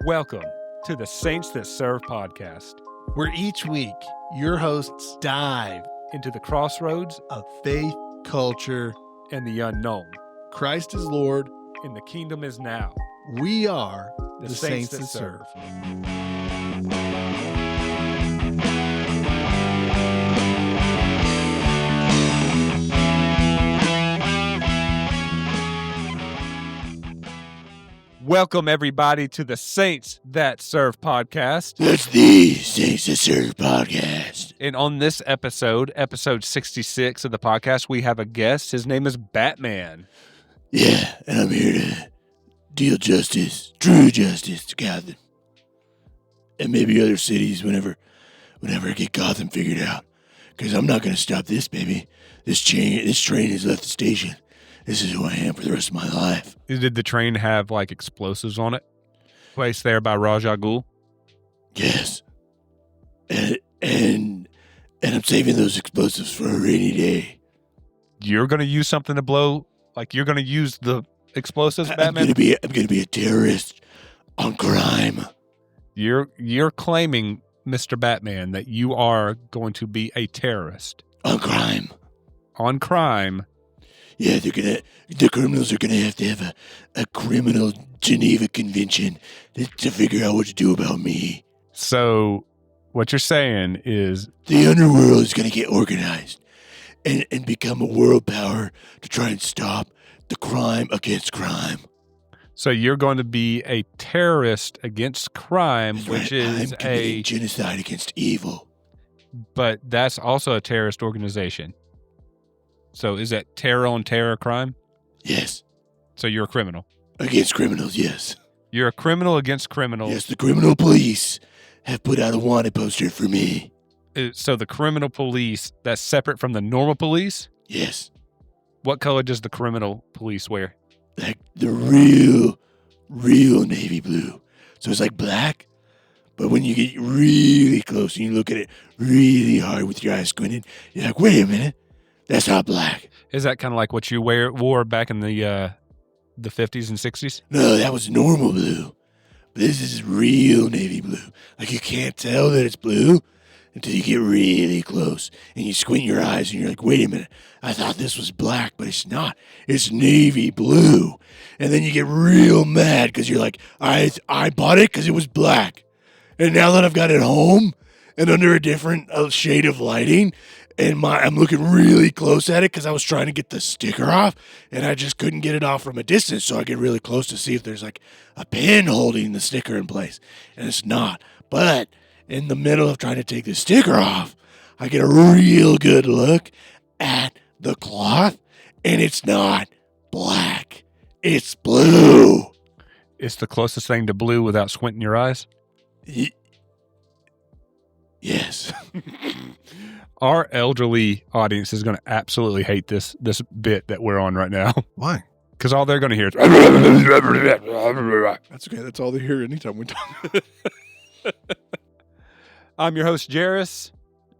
Welcome to the Saints That Serve podcast, where each week your hosts dive into the crossroads of faith, culture, and the unknown. Christ is Lord, and the kingdom is now. We are the Saints That Serve. Welcome, everybody, to the Saints That Serve podcast. That's the Saints That Serve podcast. And on this episode 66 of the podcast, we have a guest. His name is Batman. Yeah, and I'm here to deal justice, true justice to Gotham. And maybe other cities whenever I get Gotham figured out. Because I'm not going to stop this, baby. This train has left the station. This is who I am for the rest of my life. Did the train have, like, explosives on it? Placed there by Raja Ghul? Yes. And I'm saving those explosives for a rainy day. You're going to use something to blow? Like, you're going to use the explosives, Batman? I'm going to be a terrorist on crime. You're claiming, Mr. Batman, that you are going to be a terrorist. On crime. On crime. Yeah, the criminals are gonna have a criminal Geneva Convention to figure out what to do about me. So, what you're saying is the underworld is gonna get organized and become a world power to try and stop the crime against crime. So you're going to be a terrorist against crime, That's which right. is I'm committing genocide against evil. But that's also a terrorist organization. So is that terror on terror crime? Yes. So you're a criminal. Against criminals, yes. You're a criminal against criminals. Yes, the criminal police have put out a wanted poster for me. So the criminal police, that's separate from the normal police? Yes. What color does the criminal police wear? Like the real navy blue. So it's like black, but when you get really close and you look at it really hard with your eyes squinted, you're like, wait a minute. That's not black. Is that kind of like what you wore back in the 50s and 60s? No, that was normal blue. But this is real navy blue. Like you can't tell that it's blue until you get really close. And you squint your eyes and you're like, wait a minute. I thought this was black, but it's not. It's navy blue. And then you get real mad because you're like, I bought it because it was black. And now that I've got it home and under a different shade of lighting, and I'm looking really close at it because I was trying to get the sticker off, and I just couldn't get it off from a distance, so I get really close to see if there's like a pin holding the sticker in place, and it's not. But in the middle of trying to take the sticker off, I get a real good look at the cloth, and it's not black. It's blue. It's the closest thing to blue without squinting your eyes? Yes. Our elderly audience is going to absolutely hate this bit that we're on right now. Why? Because all they're going to hear is... That's okay. That's all they hear anytime we talk. I'm your host, Jairus.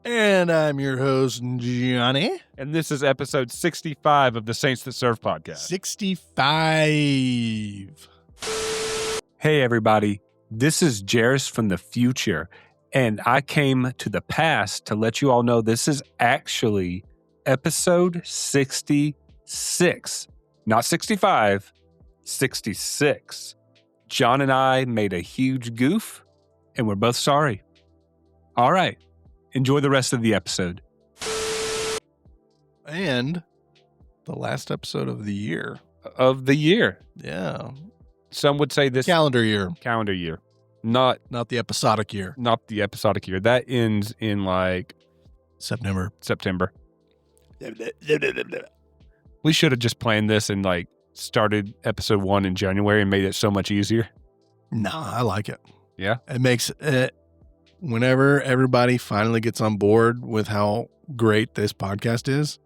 And I'm your host, Johnny. And this is episode 65 of the Saints That Serve podcast. 65. Hey, everybody. This is Jairus from the future. And I came to the past to let you all know this is actually episode 66. Not 65, 66. John and I made a huge goof, and we're both sorry. All right. Enjoy the rest of the episode. And the last episode of the year. Of the year. Yeah. Some would say this... Calendar year. Calendar year. Not the episodic year. Not the episodic year. That ends in like September. We should have just planned this and like started episode 1 in January and made it so much easier. Nah, I like it. Yeah. It makes it, whenever everybody finally gets on board with how great this podcast is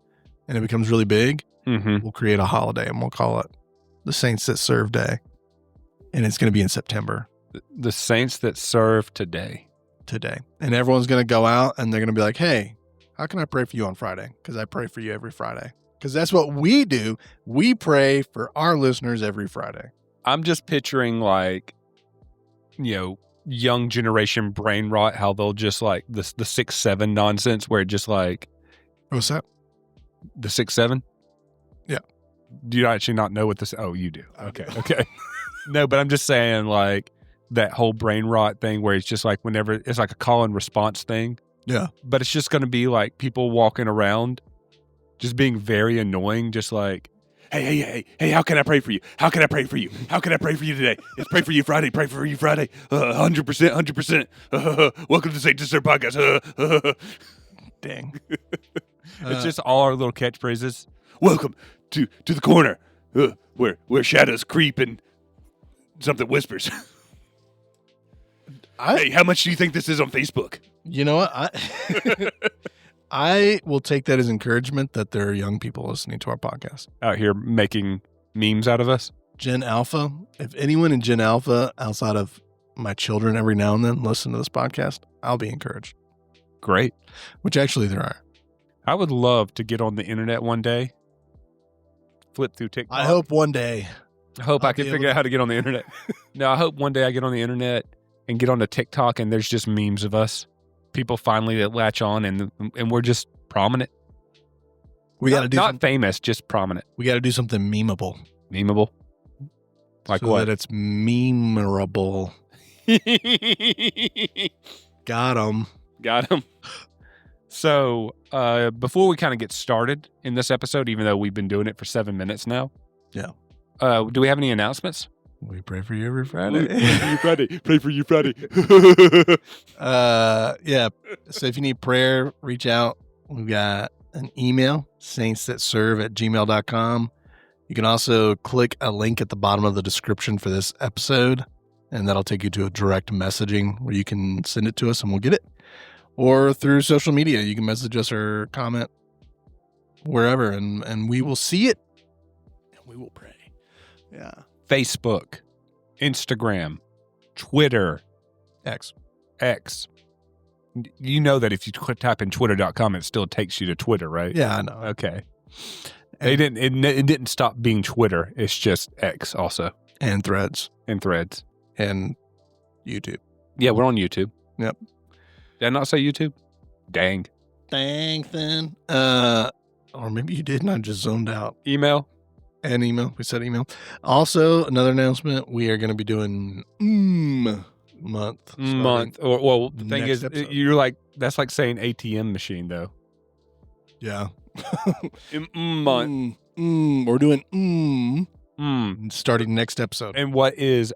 and it becomes really big, we'll create a holiday and we'll call it the Saints That Serve Day. And it's going to be in September. The Saints That Serve Today. And everyone's going to go out and they're going to be like, hey, how can I pray for you on Friday? Because I pray for you every Friday. Because that's what we do. We pray for our listeners every Friday. I'm just picturing like young generation brain rot, how they'll just like the 6'7" nonsense where it just like What's that? the 6'7"? Yeah. Do you actually not know what this? Oh, you do. Okay. No, but I'm just saying like that whole brain rot thing where it's just like whenever it's like a call and response thing. Yeah. But it's just going to be like people walking around just being very annoying, just like, Hey, how can I pray for you? How can I pray for you? How can I pray for you today? It's Pray For You Friday. 100%. Welcome to St. Sister Podcast. Dang. it's just all our little catchphrases. Welcome to the corner where shadows creep and something whispers. Hey, how much do you think this is on Facebook? You know what? I will take that as encouragement that there are young people listening to our podcast. Out here making memes out of us. Gen Alpha, if anyone in Gen Alpha outside of my children every now and then listen to this podcast, I'll be encouraged. Great. Which actually there are. I would love to get on the internet one day. Flip through TikTok. I hope one day. I hope I can figure out how to get on the internet. No, I hope one day I get on the internet and get onto TikTok and there's just memes of us. People finally that latch on and we're just prominent. We got to do not famous, just prominent. We got to do something memeable. Memeable? Like so what? That it's memeable. Got him. So, before we kind of get started in this episode, even though we've been doing it for 7 minutes now. Yeah. Do we have any announcements? We pray for you every Friday. Pray for you Friday. Yeah. So if you need prayer, reach out. We've got an email, saintsthatserve@gmail.com. You can also click a link at the bottom of the description for this episode, and that'll take you to a direct messaging where you can send it to us and we'll get it. Or through social media, you can message us or comment wherever, and we will see it. And we will pray. Yeah. Facebook, Instagram, Twitter, X. You know that if you type in twitter.com, it still takes you to Twitter, right? Yeah, I know. Okay. It didn't stop being Twitter. It's just X also. And Threads. And Threads. And YouTube. Yeah, we're on YouTube. Yep. Did I not say YouTube? Dang. Then. Or maybe you did and I just zoned out. Email? And email. We said email. Also, another announcement. We are going to be doing month. Well, the thing is, episode. you're like, that's like saying ATM machine, though. Yeah. Month. We're doing starting next episode. And what is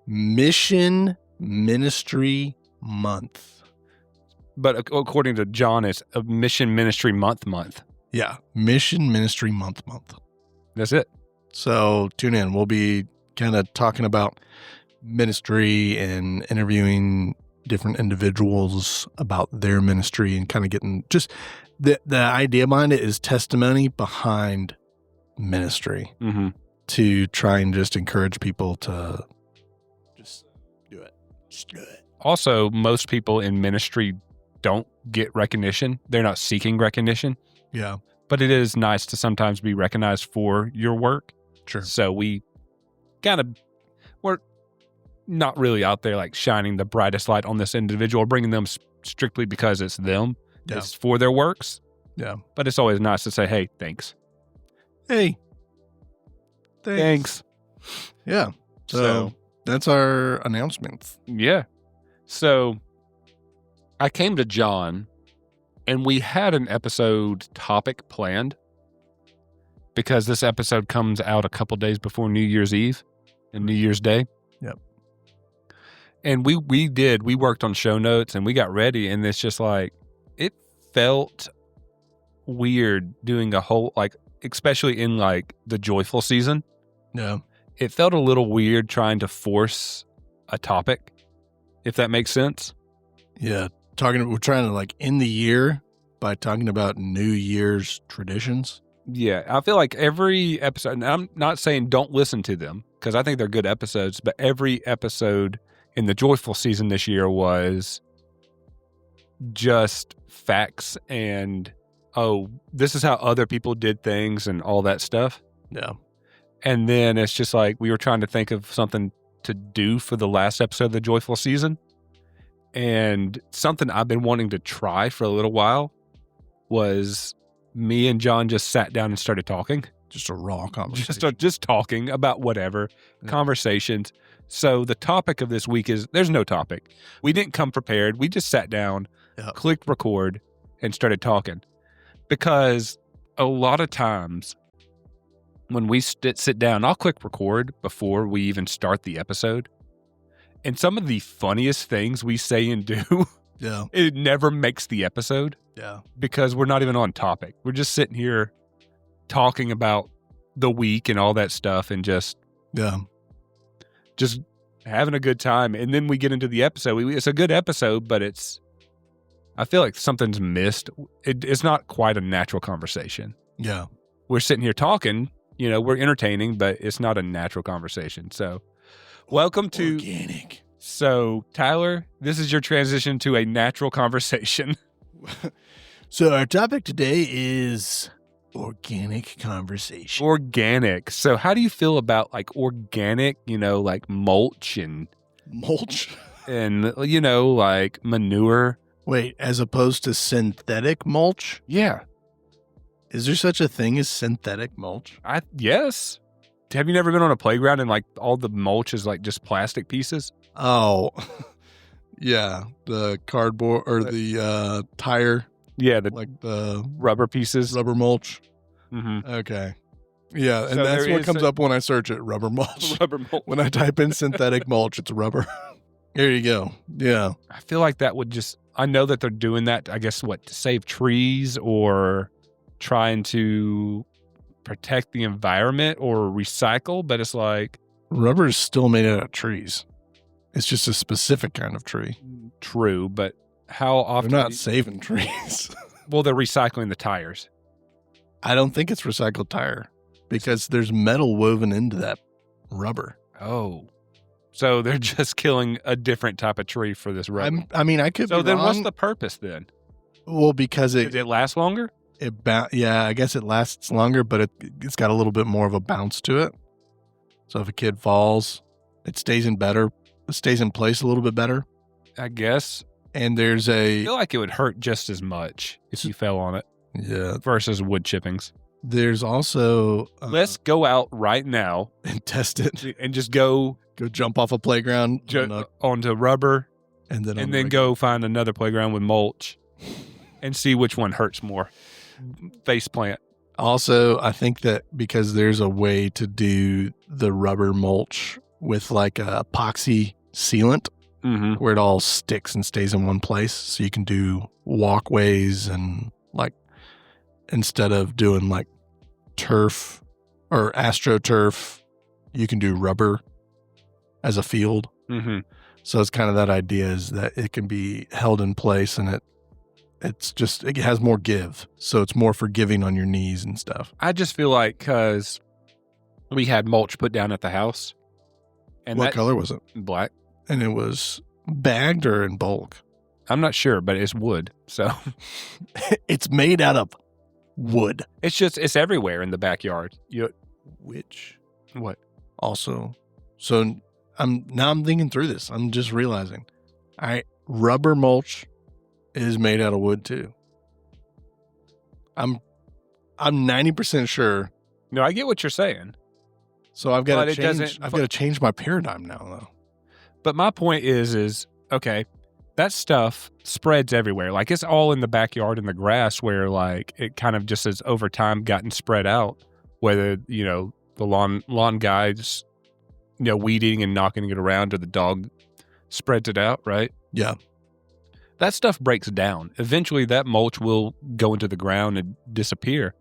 Mission Ministry Month. But according to John, it's a Mission Ministry month. Yeah. Mission Ministry month. That's it. So tune in. We'll be kind of talking about ministry and interviewing different individuals about their ministry and kind of getting just the idea behind it is testimony behind ministry to try and just encourage people to Just do it. Also, most people in ministry don't get recognition. They're not seeking recognition. Yeah. But it is nice to sometimes be recognized for your work. Sure. So we're not really out there like shining the brightest light on this individual, bringing them strictly because it's them. Yeah. It's for their works. Yeah. But it's always nice to say, hey, thanks. Hey. Thanks. Yeah. So that's our announcements. Yeah. So I came to John and we had an episode topic planned because this episode comes out a couple days before New Year's Eve and New Year's Day. Yep. And we worked on show notes and we got ready and it's just like, it felt weird doing a whole, like, especially in like the joyful season. Yeah. It felt a little weird trying to force a topic, if that makes sense. Yeah. We're trying to like end the year by talking about New Year's traditions. Yeah. I feel like every episode, and I'm not saying don't listen to them because I think they're good episodes, but every episode in the joyful season this year was just facts and, oh, this is how other people did things and all that stuff. Yeah. And then it's just like we were trying to think of something to do for the last episode of the Joyful Season. And something I've been wanting to try for a little while was me and John just sat down and started talking. Just a raw conversation. Just talking about whatever, conversations. So the topic of this week is, there's no topic. We didn't come prepared. We just sat down, clicked record, and started talking. Because a lot of times when we sit down, I'll click record before we even start the episode. And some of the funniest things we say and do, it never makes the episode. Yeah. Because we're not even on topic. We're just sitting here talking about the week and all that stuff and just having a good time. And then we get into the episode. It's a good episode, but I feel like something's missed. It's not quite a natural conversation. Yeah. We're sitting here talking, we're entertaining, but it's not a natural conversation. So welcome to Organic. So Tyler, this is your transition to a natural conversation. So our topic today is organic conversation. Organic. So how do you feel about like organic, like mulch and like manure? Wait, as opposed to synthetic mulch? Yeah. Is there such a thing as synthetic mulch? Yes. Have you never been on a playground and like all the mulch is like just plastic pieces? Oh, yeah. The cardboard or the tire. Yeah, the rubber pieces. Rubber mulch. Mm-hmm. Okay. Yeah, and So that's there what is comes up when I search it, rubber mulch. Rubber mulch. When I type in synthetic mulch, it's rubber. There you go. Yeah. I feel like that would just, I know that they're doing that, I guess, to save trees or trying to protect the environment or recycle, but it's like. Rubber is still made out of trees. It's just a specific kind of tree. True, but how often? They're not saving trees. Well, they're recycling the tires. I don't think it's recycled tire because there's metal woven into that rubber. Oh. So they're just killing a different type of tree for this rubber. I could be So then wrong. what's the purpose then? Well, because Does it last longer? I guess it lasts longer, but it's got a little bit more of a bounce to it. So if a kid falls, it stays in place a little bit better. I guess. And I feel like it would hurt just as much if you fell on it. Yeah. Versus wood chippings. There's also let's go out right now and test it and just go jump off a playground onto rubber and then go find another playground with mulch and see which one hurts more. Face plant. Also, I think that because there's a way to do the rubber mulch with like a epoxy sealant where it all sticks and stays in one place. So you can do walkways and like instead of doing like turf or astroturf, you can do rubber as a field. Mm-hmm. So it's kind of that idea is that it can be held in place and it has more give. So it's more forgiving on your knees and stuff. I just feel like because we had mulch put down at the house. And what color was it? Black. And it was bagged or in bulk? I'm not sure, but it's wood. So it's made out of wood. It's everywhere in the backyard. What? Also, so I'm thinking through this. I'm just realizing rubber mulch is made out of wood too. I'm 90% sure. No, I get what you're saying. So I've got to change my paradigm now though. But my point is okay, that stuff spreads everywhere. Like it's all in the backyard in the grass where like it kind of just has over time gotten spread out. Whether, the lawn guys, weeding and knocking it around or the dog spreads it out, right? Yeah. That stuff breaks down. Eventually that mulch will go into the ground and disappear.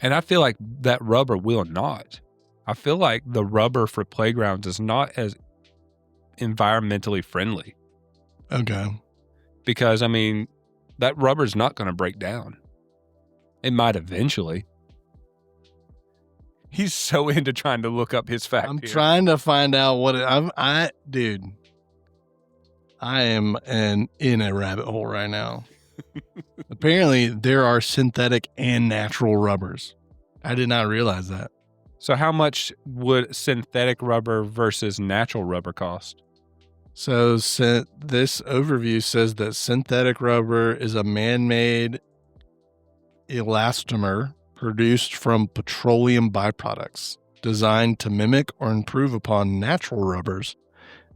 And I feel like that rubber will not. I feel like the rubber for playgrounds is not as environmentally friendly. Okay. Because, that rubber's not going to break down. It might eventually. He's so into trying to look up his fact. I'm trying to find out what dude. I am in a rabbit hole right now. Apparently, there are synthetic and natural rubbers. I did not realize that. So how much would synthetic rubber versus natural rubber cost? So this overview says that synthetic rubber is a man-made elastomer produced from petroleum byproducts designed to mimic or improve upon natural rubber's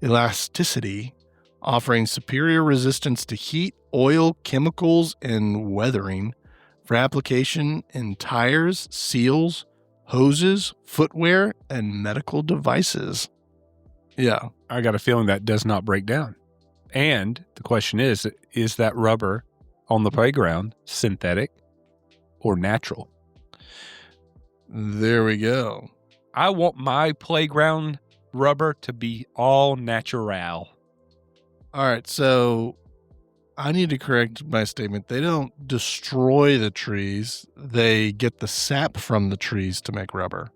elasticity, offering superior resistance to heat, oil, chemicals, and weathering for application in tires, seals, hoses, footwear, and medical devices. Yeah. I got a feeling that does not break down. And the question is that rubber on the playground synthetic or natural? There we go. I want my playground rubber to be all natural. All right, so I need to correct my statement. They don't destroy the trees. They get the sap from the trees to make rubber.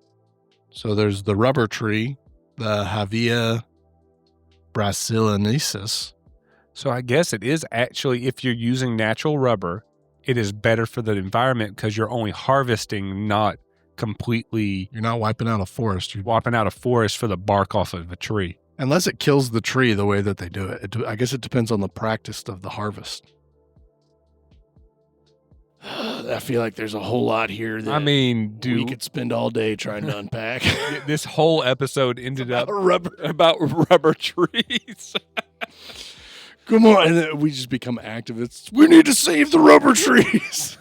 So there's the rubber tree, the Havia brasiliensis. So I guess it is actually, if you're using natural rubber, it is better for the environment because you're only harvesting, not completely You're not wiping out a forest. You're wiping out a forest for the bark off of a tree. Unless it kills the tree the way that they do it. I guess it depends on the practice of the harvest. I feel like there's a whole lot here that we we could spend all day trying to unpack. this whole episode ended up Rubber. about rubber trees. Come on. And then we just become activists. We need to save the rubber trees.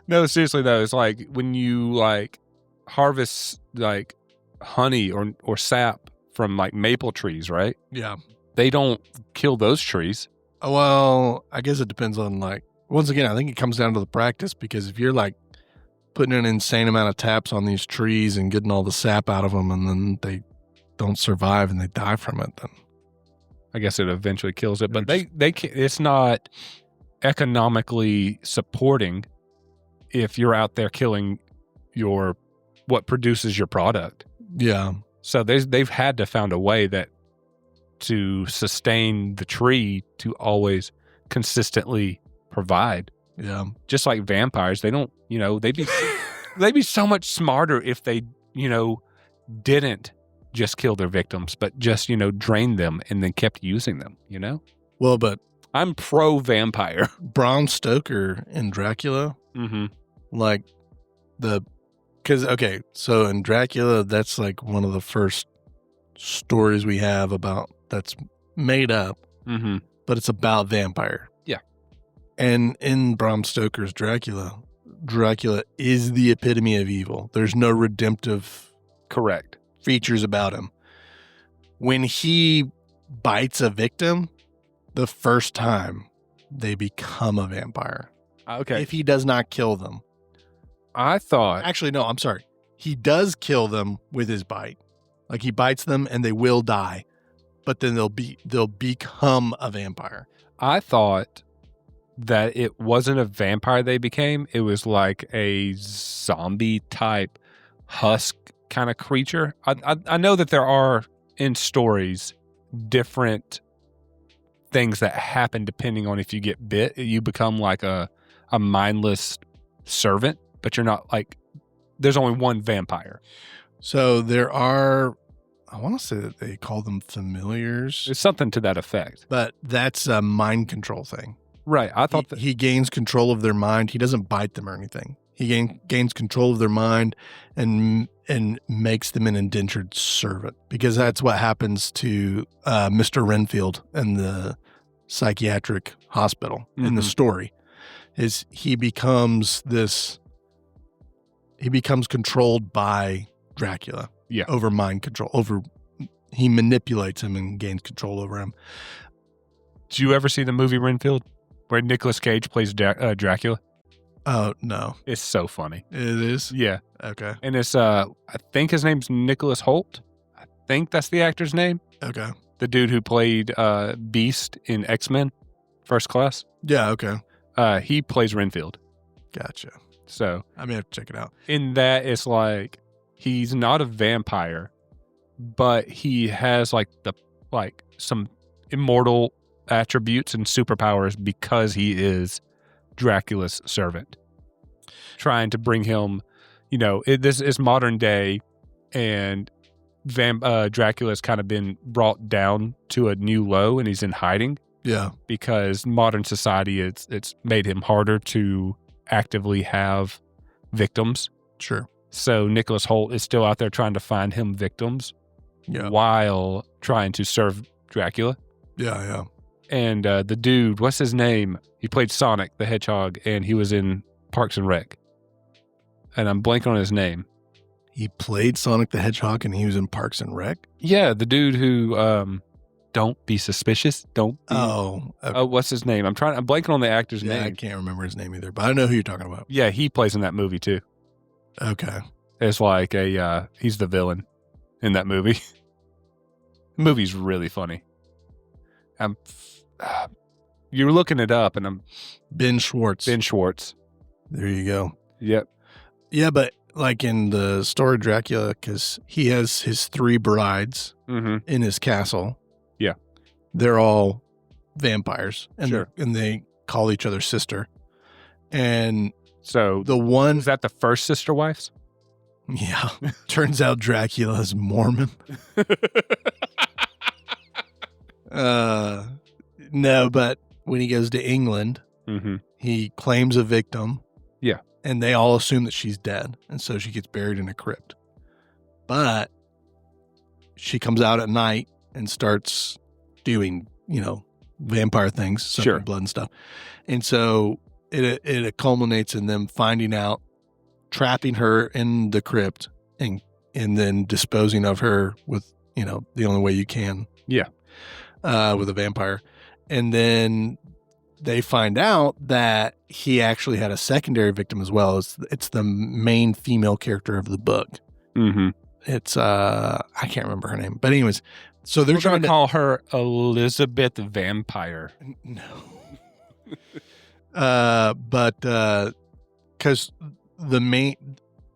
No, seriously though, it's like when you like harvest like honey or sap from like maple trees, right? Yeah. They don't kill those trees. Well, I guess it depends on once again, I think it comes down to the practice, because if you're putting an insane amount of taps on these trees and getting all the sap out of them and then they don't survive and they die from it, then I guess it eventually kills it, but it's not economically supporting if you're out there killing what produces your product. yeah. So they've had to found a way to sustain the tree to always consistently provide. Yeah. Just like vampires, they don't, they'd be so much smarter if they, didn't just kill their victims, but just, drained them and then kept using them, Well, but I'm pro vampire. Bram Stoker in Dracula, Mm-hmm. so in Dracula, that's one of the first stories we have about that's made up, Mm-hmm. but it's about vampire. Yeah. And in Bram Stoker's Dracula is the epitome of evil. There's no redemptive Correct. features about him. When he bites a victim, the first time they become a vampire. Okay. If he does not kill them. I thought. Actually, no, I'm sorry. He does kill them with his bite. He bites them and they will die, but then they'll become a vampire. I thought that it wasn't a vampire they became. It was like a zombie type husk kind of creature. I know that there are in stories different things that happen depending on if you get bit. You become like a mindless servant, but you're not there's only one vampire. So there are, I want to say that they call them familiars. It's something to that effect. But that's a mind control thing. Right. I thought he gains control of their mind. He doesn't bite them or anything. He gains control of their mind and makes them an indentured servant, because that's what happens to Mr. Renfield in the psychiatric hospital in the story. Is he becomes controlled by Dracula. Yeah. Over mind control. He manipulates him and gains control over him. Did you ever see the movie Renfield, where Nicolas Cage plays Dracula? Oh, no. It's so funny. It is? Yeah. Okay. And it's, I think his name's Nicholas Hoult. I think that's the actor's name. Okay. The dude who played Beast in X-Men First Class. Yeah, okay. He plays Renfield. Gotcha. So I may have to check it out. in that, it's he's not a vampire, but he has some immortal attributes and superpowers because he is Dracula's servant, trying to bring him, this is modern day, and Dracula's kind of been brought down to a new low, and he's in hiding. Yeah. Because modern society, it's made him harder to actively have victims. Sure. So Nicholas Hoult is still out there trying to find him victims while trying to serve Dracula. Yeah, yeah. And the dude, what's his name? He played Sonic the Hedgehog, and he was in Parks and Rec. And I'm blanking on his name. He played Sonic the Hedgehog, and he was in Parks and Rec? Yeah, the dude who... Don't be suspicious. Don't be. What's his name? I'm blanking on the actor's name. I can't remember his name either, but I know who you're talking about. Yeah, he plays in that movie too. Okay. It's like he's the villain in that movie. The movie's really funny. You're looking it up, and I'm Ben Schwartz. There you go. Yep. Yeah, but like in the story of Dracula, because he has his 3 brides in his castle. Yeah. They're all vampires, and and they call each other sister. And so the one... Is that the first sister wives? Yeah. Turns out Dracula is Mormon. No, but when he goes to England, he claims a victim. Yeah. And they all assume that she's dead. And so she gets buried in a crypt. But she comes out at night and starts doing, vampire things, sucking blood and stuff. And so it culminates in them finding out, trapping her in the crypt, and then disposing of her with, the only way you can. Yeah. With a vampire. And then they find out that he actually had a secondary victim as well. It's the main female character of the book. Mm-hmm. It's, I can't remember her name. But anyways, so they're trying to call her Elizabeth Vampire. No. But because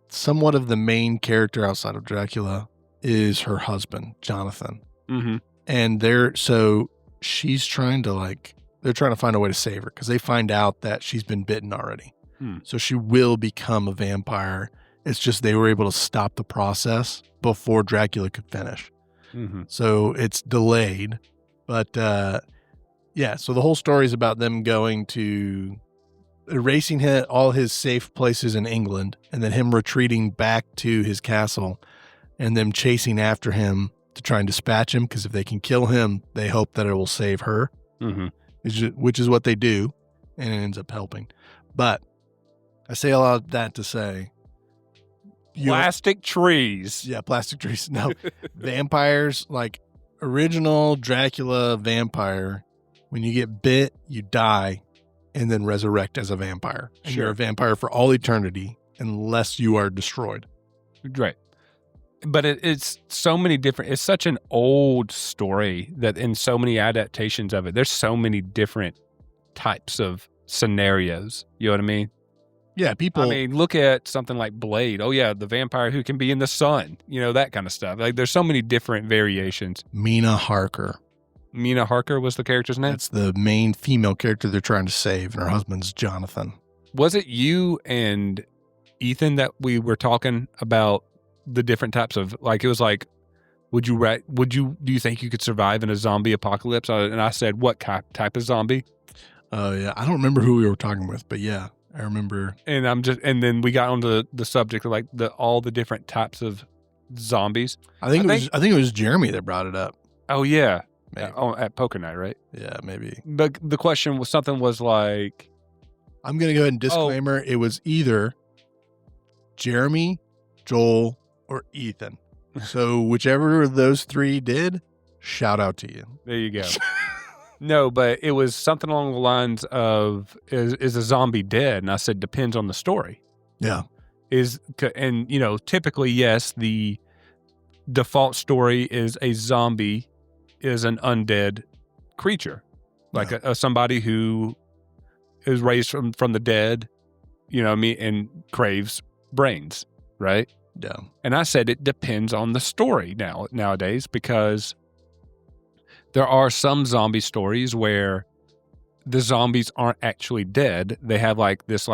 somewhat of the main character outside of Dracula is her husband, Jonathan. Mm-hmm. And she's trying to they're trying to find a way to save her because they find out that she's been bitten already. So she will become a vampire. It's just they were able to stop the process before Dracula could finish. Mm-hmm. So it's delayed. But so the whole story is about them going to erasing all his safe places in England, and then him retreating back to his castle, and them chasing after him to try and dispatch him, because if they can kill him, they hope that it will save her, which is what they do, and it ends up helping. But I say a lot of that to say... Plastic trees. Yeah, plastic trees. No, vampires, like original Dracula vampire, when you get bit, you die and then resurrect as a vampire. And you're a vampire for all eternity unless you are destroyed. Right. But it's so many different, it's such an old story that in so many adaptations of it, there's so many different types of scenarios. You know what I mean? Yeah, people. I mean, look at something like Blade. Oh, yeah, the vampire who can be in the sun. That kind of stuff. Like, there's so many different variations. Mina Harker. Mina Harker was the character's name? That's the main female character they're trying to save, and her husband's Jonathan. Was it you and Ethan that we were talking about the different types of, it was like, do you think you could survive in a zombie apocalypse? And I said, what type of zombie? Oh, yeah. I don't remember who we were talking with, but yeah. I remember. And then we got onto the subject of all the different types of zombies. I think it was Jeremy that brought it up. Oh yeah. At poker night, right? Yeah, maybe. The question was like, I'm going to go ahead and disclaimer. It was either Jeremy, Joel, or Ethan. So whichever of those 3 did, shout out to you. There you go. No, but it was something along the lines of, is a zombie dead? And I said, depends on the story. Yeah. Typically, yes, the default story is a zombie is an undead creature. Like somebody who is raised from the dead, and craves brains, right? Yeah. And I said, it depends on the story nowadays, because there are some zombie stories where the zombies aren't actually dead. They have this,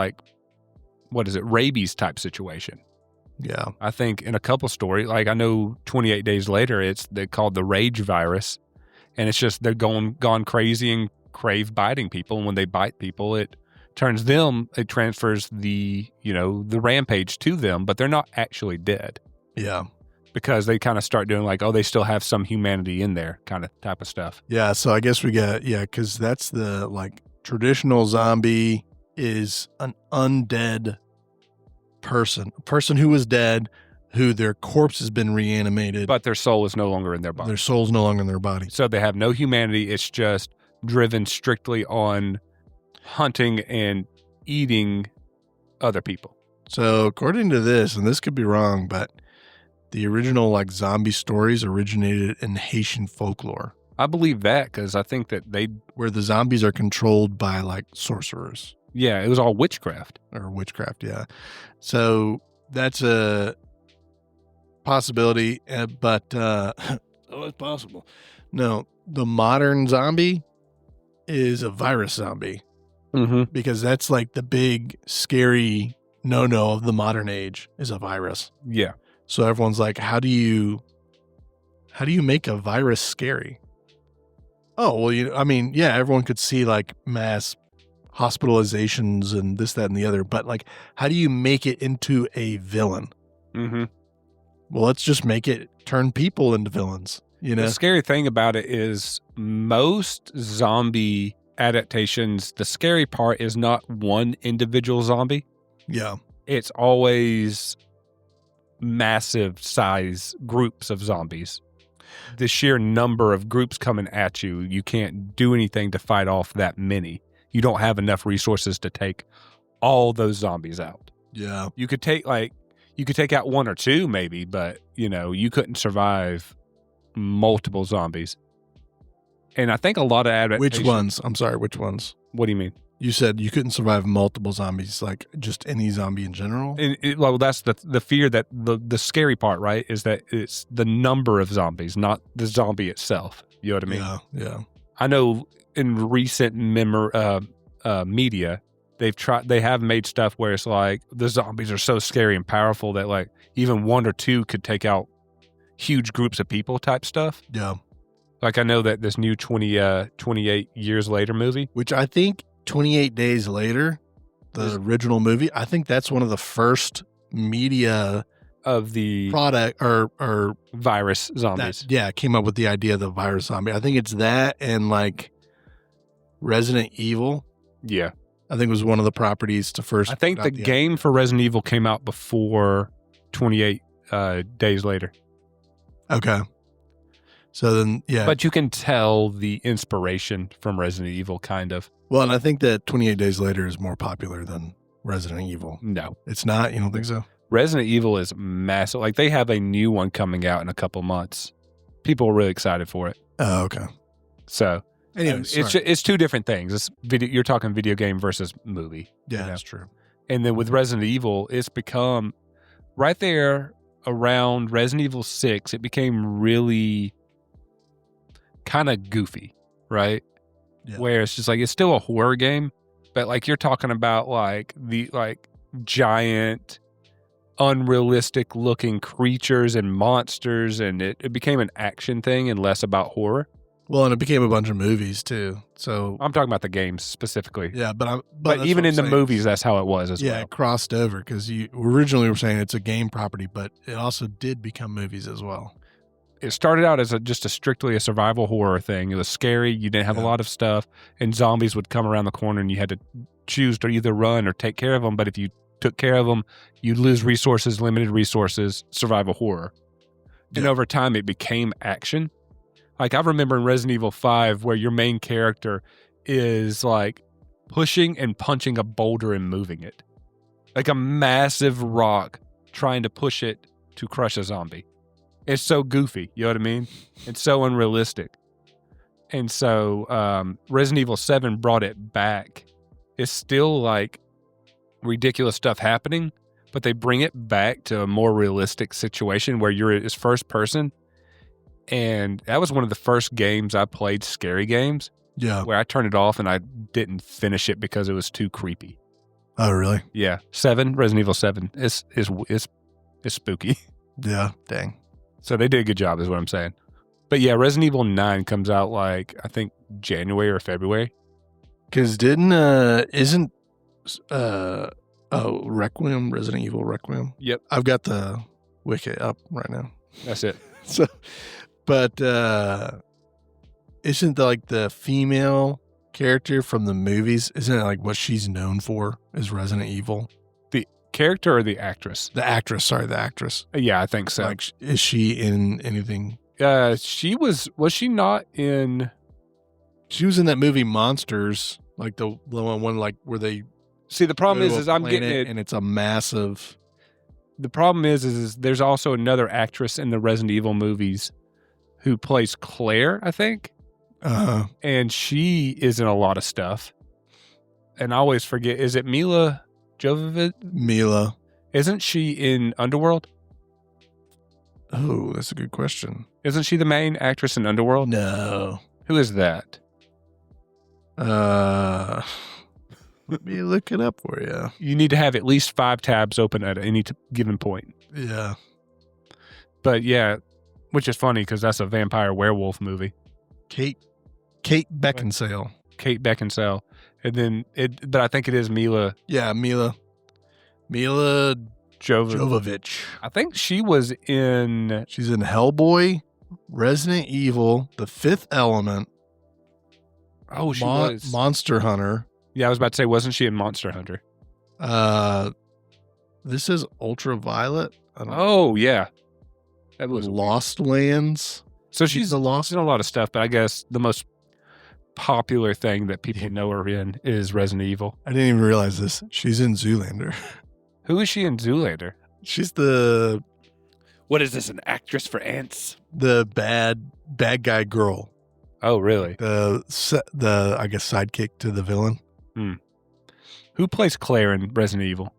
what is it, rabies type situation. Yeah. I think in a couple stories, like I know 28 Days Later, they called the rage virus, and it's just they're gone crazy and crave biting people. And when they bite people, it transfers the rampage to them, but they're not actually dead. Yeah. Because they kind of start doing like, oh, they still have some humanity in there kind of type of stuff. Yeah. So I guess we got, because that's the like traditional zombie is an undead person, a person who was dead, who their corpse has been reanimated. But their soul is no longer in their body. Their soul's no longer in their body. So they have no humanity. It's just driven strictly on hunting and eating other people. So according to this, and this could be wrong, but the original like zombie stories originated in Haitian folklore. I believe that because I think that where the zombies are controlled by like sorcerers. Yeah, it was all witchcraft. Or witchcraft, yeah. So that's a possibility, but it's possible. No, the modern zombie is a virus zombie. Mm-hmm. Because that's like the big scary no-no of the modern age is a virus. Yeah. So everyone's like, how do you make a virus scary? Oh, well, everyone could see like mass hospitalizations and this, that, and the other, but like, how do you make it into a villain? Mm-hmm. Well, let's just make it turn people into villains, The scary thing about it is most zombie adaptations, the scary part is not one individual zombie. Yeah. It's always massive size groups of zombies. The sheer number of groups coming at you, you can't do anything to fight off that many. You don't have enough resources to take all those zombies out. Yeah. You could take out one or two maybe, but you couldn't survive multiple zombies. And I think a lot of adaptations. Which ones? I'm sorry, which ones? What do you mean? You said you couldn't survive multiple zombies, like just any zombie in general? Well, that's the fear that the scary part, right, is that it's the number of zombies, not the zombie itself. You know what I mean? Yeah. I know in recent media, they have made stuff where it's like the zombies are so scary and powerful that like even one or two could take out huge groups of people type stuff. Yeah. Like I know that this new 28 Years Later movie. Which I think 28 Days Later, the original movie, I think that's one of the first media of the product or virus zombies. Came up with the idea of the virus zombie. I think it's that and like Resident Evil. Yeah. I think it was one of the properties to first. I think the game for Resident Evil came out before 28 Days Later. Okay. So then, yeah. But you can tell the inspiration from Resident Evil, kind of. Well, and I think that 28 Days Later is more popular than Resident Evil. No. It's not? You don't think so? Resident Evil is massive. Like, they have a new one coming out in a couple months. People are really excited for it. Oh, okay. So, anyway, it's two different things. You're talking video game versus movie. Yeah, that's true. And then with Resident Evil, it's become right there around Resident Evil 6, it became really kind of goofy, right? Yeah. Where it's just like it's still a horror game, but like you're talking about like the giant unrealistic looking creatures and monsters, and it became an action thing and less about horror. Well, and it became a bunch of movies too. So I'm talking about the games specifically. Yeah, but even in the movies, that's how it was as well. Yeah, it crossed over because you originally were saying it's a game property, but it also did become movies as well. It started out as just strictly a survival horror thing. It was scary. You didn't have a lot of stuff, and zombies would come around the corner, and you had to choose to either run or take care of them. But if you took care of them, you'd lose resources, limited resources, survival horror. And over time, it became action. Like I remember in Resident Evil 5 where your main character is like pushing and punching a boulder and moving it. Like a massive rock trying to push it to crush a zombie. It's so goofy, you know what I mean? It's so unrealistic. And so Resident Evil 7 brought it back. It's still like ridiculous stuff happening, but they bring it back to a more realistic situation where you're as first person. And that was one of the first games I played, scary games. Yeah. Where I turned it off and I didn't finish it because it was too creepy. Oh, really? Yeah. Resident Evil 7 is is spooky. Yeah, dang. So they did a good job, is what I'm saying. But yeah, Resident Evil 9 comes out like, I think January or February. Because Requiem, Resident Evil Requiem? Yep. I've got the wiki up right now. That's it. So, but isn't the female character from the movies, isn't it like what she's known for is Resident Evil? The character or the actress? The actress. Yeah, I think so. Like, is she in anything? She was she not in... She was in that movie Monsters, like the one like where they... See, the problem go to is a I'm getting planet it... and it's a massive... The problem is there's also another actress in the Resident Evil movies who plays Claire, I think. Uh-huh. And she is in a lot of stuff. And I always forget, is it Mila Jovovich? Mila. Isn't she in Underworld? Oh, that's a good question. Isn't she the main actress in Underworld? No. Who is that? Let me look it up for you. You need to have at least 5 tabs open at any given point. Yeah. But yeah, which is funny because that's a vampire werewolf movie. Kate Beckinsale. Kate Beckinsale. And then but I think it is Mila. Yeah, Mila Jovovich. I think she was in... She's in Hellboy, Resident Evil, The Fifth Element. Oh, she was. Monster Hunter. Yeah, I was about to say, wasn't she in Monster Hunter? This is Ultraviolet. I don't know. Oh, yeah. That was Lost Lands. So she's the Lost. in a lot of stuff, but I guess the most popular thing that people know her in is Resident Evil. I didn't even realize this. She's in Zoolander. Who is she in Zoolander? She's the... What is this, an actress for ants? The bad guy girl. Oh, really? The I guess sidekick to the villain. Who plays Claire in Resident Evil?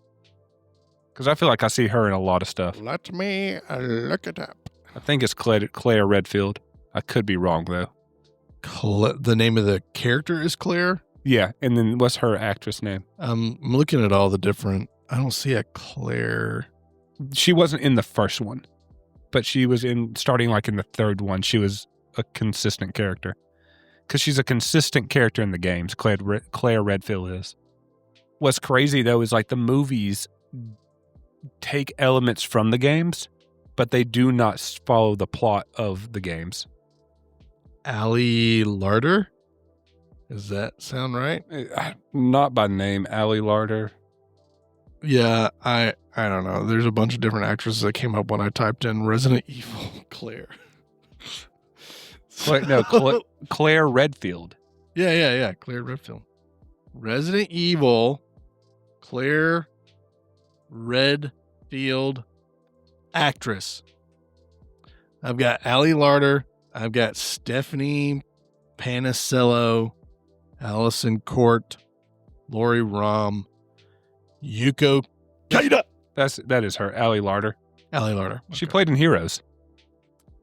Because I feel like I see her in a lot of stuff. Let me look it up. I think it's Claire Redfield. I could be wrong, though. The name of the character is Claire? Yeah, and then what's her actress name? I'm looking at all the different... I don't see a Claire. She wasn't in the first one, but she was starting like in the third one. She was a consistent character. Because she's a consistent character in the games, Claire Redfield is. What's crazy, though, is like the movies take elements from the games, but they do not follow the plot of the games. Allie Larder? Does that sound right? Not by name, Allie Larder. Yeah, I don't know. There's a bunch of different actresses that came up when I typed in Resident Evil Claire. Claire Redfield. Yeah. Claire Redfield. Resident Evil Claire Redfield actress. I've got Allie Larder. I've got Stephanie Panicello, Allison Court, Lori Rom, Yuko Kaida. That is her, Allie Larder. Allie Larder. Okay. She played in Heroes.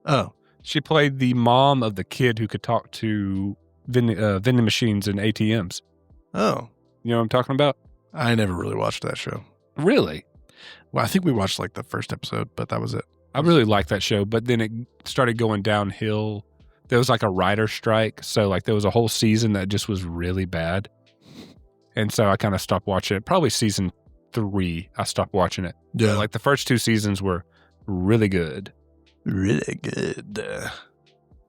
Oh. She played the mom of the kid who could talk to vending machines and ATMs. Oh. You know what I'm talking about? I never really watched that show. Really? Well, I think we watched like the first episode, but that was it. I really liked that show, but then it started going downhill. There was like a writer strike, so like there was a whole season that just was really bad. And so I kind of stopped watching it. Probably season 3, I stopped watching it. Yeah. But like the first 2 seasons were really good. Really good.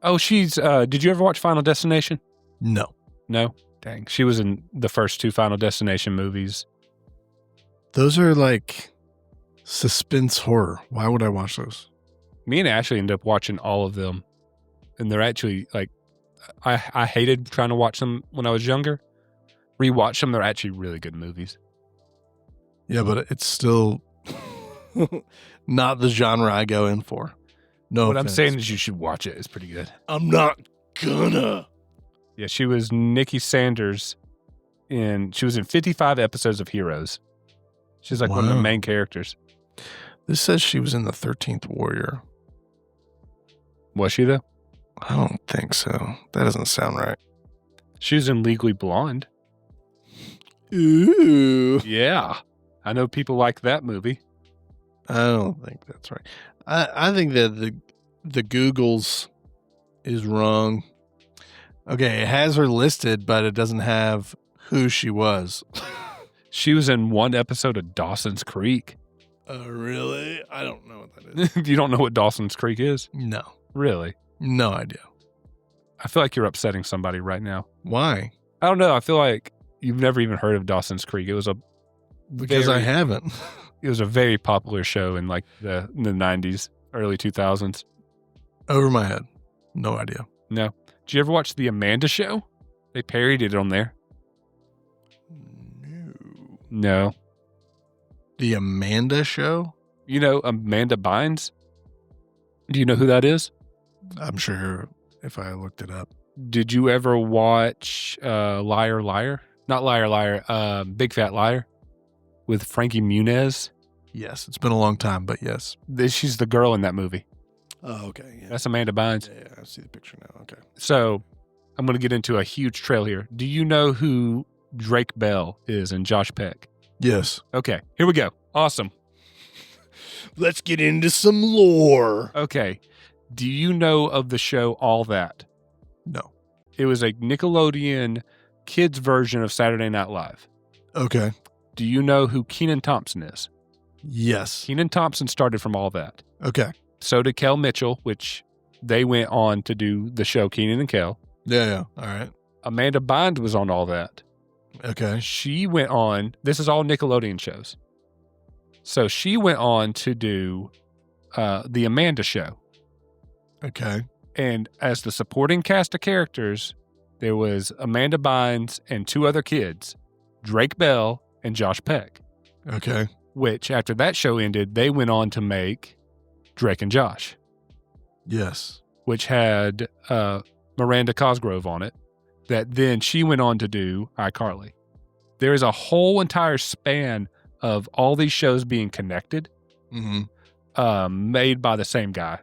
Oh, did you ever watch Final Destination? No. No? Dang. She was in the first 2 Final Destination movies. Those are like suspense horror. Why would I watch those? Me and Ashley ended up watching all of them. And they're actually like, I hated trying to watch them when I was younger. Rewatch them, they're actually really good movies. Yeah, but it's still not the genre I go in for. No What offense. I'm saying is you should watch it. It's pretty good. I'm not gonna. Yeah, she was Nikki Sanders she was in 55 episodes of Heroes. She's like one of the Wow. main characters. This says she was in the 13th Warrior. Was she though? I don't think so. That doesn't sound right. She was in Legally Blonde. Ooh. Yeah. I know people like that movie. I don't think that's right. I think that the Googles is wrong. Okay, it has her listed, but it doesn't have who she was. She was in one episode of Dawson's Creek. Really? I don't know what that is. You don't know what Dawson's Creek is? No. Really? No idea. I feel like you're upsetting somebody right now. Why? I don't know. I feel like you've never even heard of Dawson's Creek. It was Because I haven't. It was a very popular show in like the 90s, early 2000s. Over my head. No idea. No. Did you ever watch The Amanda Show? They parodied it on there. No. The Amanda Show? You know Amanda Bynes? Do you know who that is? I'm sure if I looked it up. Did you ever watch Liar Liar? Not Liar Liar, Big Fat Liar with Frankie Muniz? Yes, it's been a long time, but yes. She's the girl in that movie. Oh, okay. Yeah. That's Amanda Bynes. Yeah, I see the picture now. Okay. So I'm going to get into a huge trail here. Do you know who Drake Bell is and Josh Peck? Yes. Okay, here we go. Awesome. Let's get into some lore. Okay. Do you know of the show All That? No. It was a Nickelodeon kids version of Saturday Night Live. Okay. Do you know who Kenan Thompson is? Yes. Kenan Thompson started from All That. Okay. So did Kel Mitchell, which they went on to do the show Kenan and Kel. Yeah. All right. Amanda Bynes was on All That. Okay. She went on, this is all Nickelodeon shows. So she went on to do The Amanda Show. Okay. And as the supporting cast of characters, there was Amanda Bynes and two other kids, Drake Bell and Josh Peck. Okay. Which, after that show ended, they went on to make Drake and Josh, Yes. which had Miranda Cosgrove on it, that then she went on to do iCarly. There is a whole entire span of all these shows being connected, made by the same guy.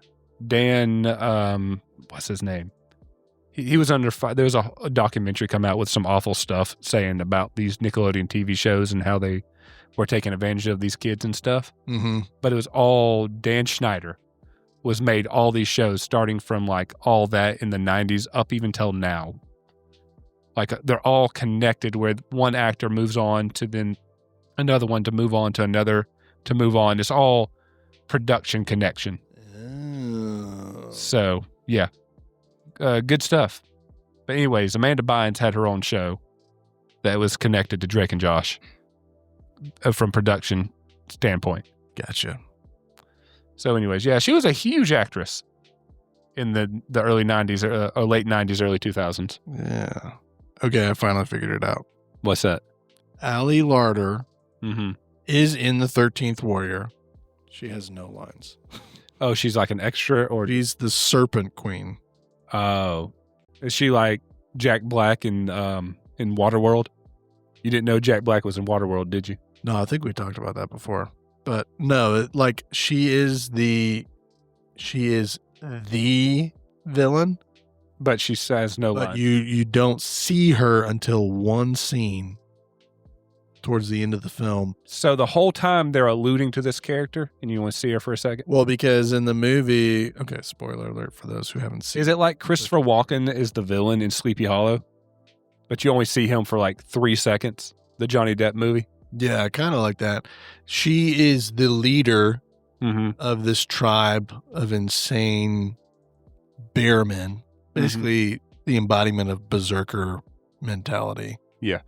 Dan, what's his name? He was under fire. There was a documentary come out with some awful stuff saying about these Nickelodeon TV shows and how they were taking advantage of these kids and stuff. But it was all Dan Schneider was made all these shows starting from like All That in the 90s up even till now. Like they're all connected where one actor moves on to then another one to move on to another to move on. It's all production connection. Oh. So, yeah. Good stuff. But anyways, Amanda Bynes had her own show that was connected to Drake and Josh from production standpoint. Gotcha. So anyways, yeah, she was a huge actress in the early 90s or late 90s, early 2000s. Yeah. Okay, I finally figured it out. What's that? Allie Larder Mm-hmm. is in the 13th Warrior. She has no lines. Oh, she's like an extra or... She's the Serpent Queen. Oh. Is she like Jack Black in Waterworld? You didn't know Jack Black was in Waterworld, did you? No, I think we talked about that before. But no, like she is the villain. But she says no But line. you don't see her until one scene towards the end of the film. So the whole time they're alluding to this character, and you want to see her for a second? Well, because in the movie, okay, spoiler alert for those who haven't seen. Is it like Christopher Walken is the villain in Sleepy Hollow, but you only see him for like 3 seconds? The Johnny Depp movie? Yeah, kind of like that. She is the leader of this tribe of insane bearmen. Basically, the embodiment of berserker mentality. Yeah.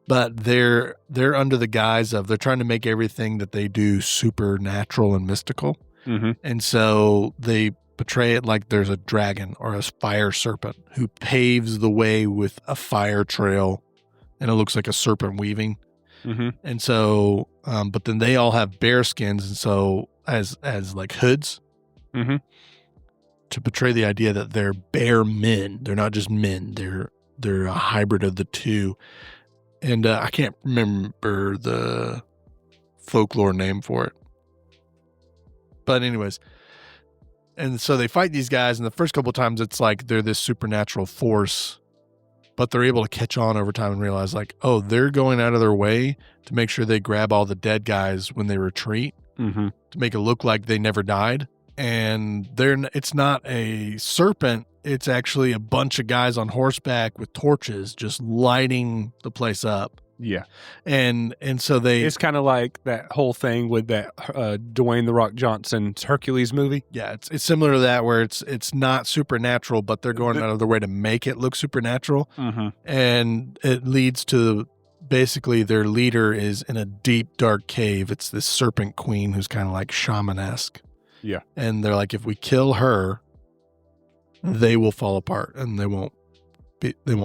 But they're under the guise of they're trying to make everything that they do supernatural and mystical. And so they portray it like there's a dragon or a fire serpent who paves the way with a fire trail, and it looks like a serpent weaving. And so, but then they all have bear skins, and so as like hoods to portray the idea that they're bear men. They're not just men. They're a hybrid of the two. And I can't remember the folklore name for it. But anyways, and so they fight these guys, and the first couple of times it's like they're this supernatural force, but they're able to catch on over time and realize like, oh, they're going out of their way to make sure they grab all the dead guys when they retreat. Mm-hmm. to make it look like they never died. And it's not a serpent. It's actually a bunch of guys on horseback with torches just lighting the place up. Yeah. And so It's kind of like that whole thing with that Dwayne The Rock Johnson's Hercules movie. Yeah, it's similar to that, where it's not supernatural, but they're going out of their way to make it look supernatural. Mm-hmm. And it leads to basically their leader is in a deep, dark cave. It's this serpent queen who's kind of like shaman-esque. Yeah. And they're like, if we kill her, they will fall apart and they won't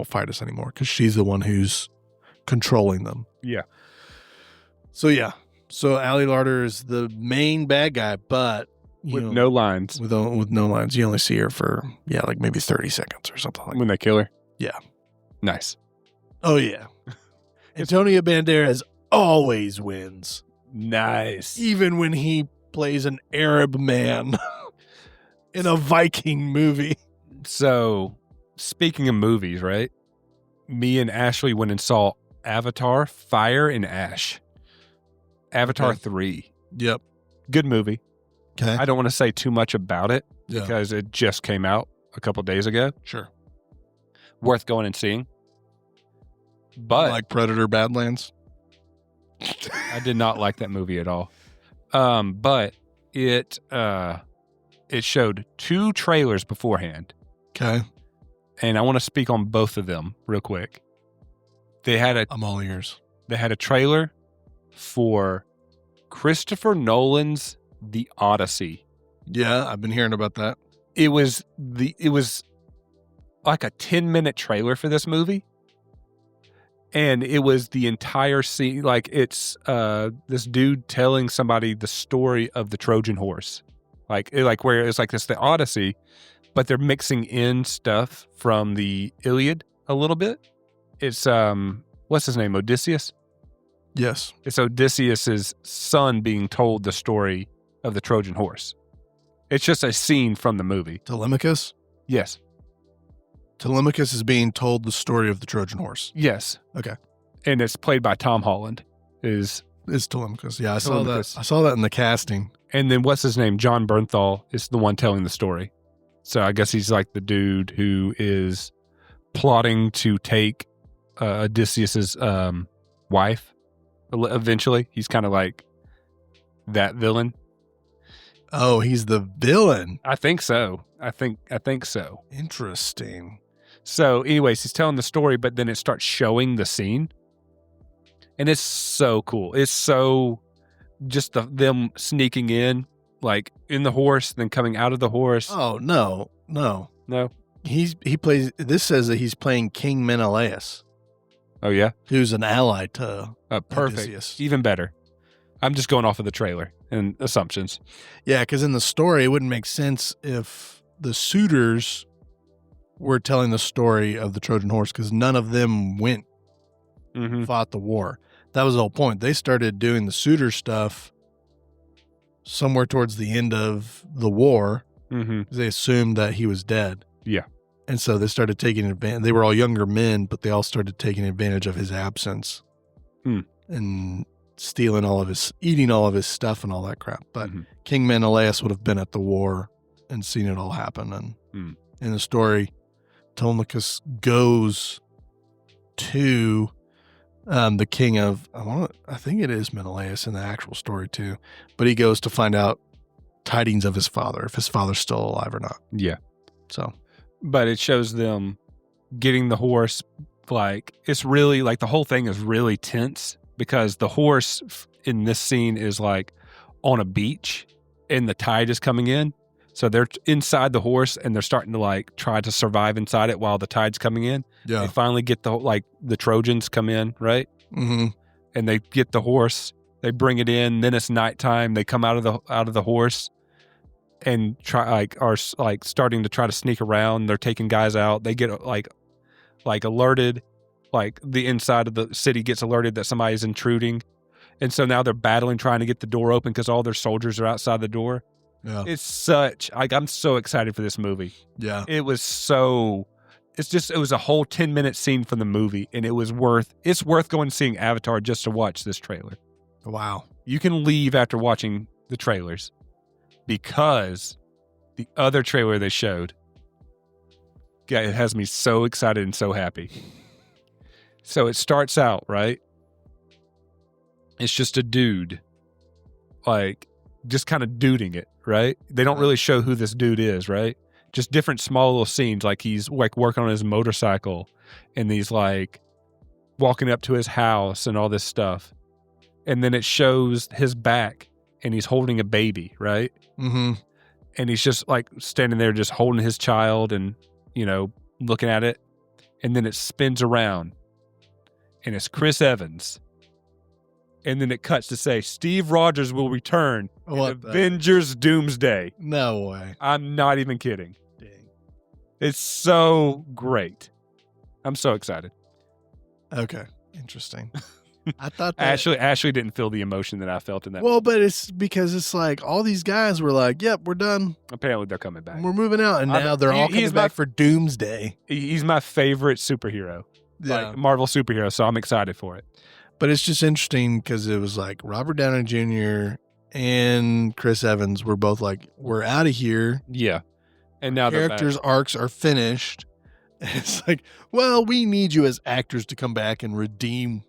fight us anymore because she's the one who's controlling them. Yeah. So Ali Larder is the main bad guy, but with no lines. With no lines. You only see her for like maybe 30 seconds or something like that. When they kill her? Yeah. Nice. Oh yeah. Antonio Banderas always wins. Nice. Even when he plays an Arab man in a Viking movie. So, speaking of movies, right? Me and Ashley went and saw Avatar: Fire and Ash. Avatar 3. Yep. Good movie. Okay. I don't want to say too much about it because it just came out a couple days ago. Sure. Worth going and seeing. But like Predator Badlands? I did not like that movie at all. But it showed 2 trailers beforehand. Okay. And I want to speak on both of them real quick. I'm all ears. They had a trailer for Christopher Nolan's The Odyssey. Yeah, I've been hearing about that. It was like a 10-minute trailer for this movie. And it was the entire scene, like it's this dude telling somebody the story of the Trojan horse, where it's like it's the Odyssey, but they're mixing in stuff from the Iliad a little bit. It's what's his name, Odysseus? Yes, it's Odysseus's son being told the story of the Trojan horse. It's just a scene from the movie. Telemachus. Yes. Telemachus is being told the story of the Trojan horse. Yes. Okay. And it's played by Tom Holland. Is Telemachus. Yeah, I Telemachus. saw that in the casting. And then what's his name? John Bernthal is the one telling the story. So I guess he's like the dude who is plotting to take Odysseus's wife. Eventually, he's kind of like that villain. Oh, he's the villain. I think so. I think so. Interesting. So, anyways, he's telling the story, but then it starts showing the scene, and it's so cool. It's so just them sneaking in, like in the horse, then coming out of the horse. Oh no. He plays. This says that he's playing King Menelaus. Oh yeah, who's an ally to perfect, Odysseus. Even better. I'm just going off of the trailer and assumptions. Yeah, because in the story, it wouldn't make sense if the suitors were telling the story of the Trojan horse, because none of them went fought the war. That was the whole point. They started doing the suitor stuff somewhere towards the end of the war. They assumed that he was dead. Yeah. And so they started taking advantage. They were all younger men, but they all started taking advantage of his absence and eating all of his stuff and all that crap. But King Menelaus would have been at the war and seen it all happen. And in the story, Telemachus goes to the king of, I think it is Menelaus in the actual story too, but he goes to find out tidings of his father, if his father's still alive or not. Yeah. So, but it shows them getting the horse. Like, it's really like the whole thing is really tense because the horse in this scene is like on a beach and the tide is coming in. So they're inside the horse and they're starting to like try to survive inside it while the tide's coming in. Yeah. They finally get the Trojans come in, right? Mm-hmm. And they get the horse, they bring it in, then it's nighttime, they come out of the horse and are starting to try to sneak around. They're taking guys out. They get like alerted, like the inside of the city gets alerted that somebody's intruding. And so now they're battling, trying to get the door open because all their soldiers are outside the door. Yeah. I'm so excited for this movie. Yeah. It was a whole 10-minute scene from the movie, and it's worth going and seeing Avatar just to watch this trailer. Wow. You can leave after watching the trailers because the other trailer they showed, yeah, it has me so excited and so happy. So it starts out, right? It's just a dude, like, just kind of duding it, right? They don't really show who this dude is, right? Just different small little scenes, like he's like working on his motorcycle and he's like walking up to his house and all this stuff. And then it shows his back and he's holding a baby, right? Mm-hmm. And he's just like standing there just holding his child and, you know, looking at it. And then it spins around and it's Chris Evans. And then it cuts to say, Steve Rogers will return in Avengers Doomsday. No way. I'm not even kidding. Dang. It's so great. I'm so excited. Okay. Interesting. I thought that... Ashley didn't feel the emotion that I felt in that. Well, but it's because it's like all these guys were like, yep, we're done. Apparently they're coming back. We're moving out. And now they're all coming back for Doomsday. He's my favorite superhero. Yeah. Like Marvel superhero. So I'm excited for it. But it's just interesting because it was like Robert Downey Jr. and Chris Evans were both like, we're out of here. Yeah. And now characters' arcs are finished. And it's like, well, we need you as actors to come back and redeem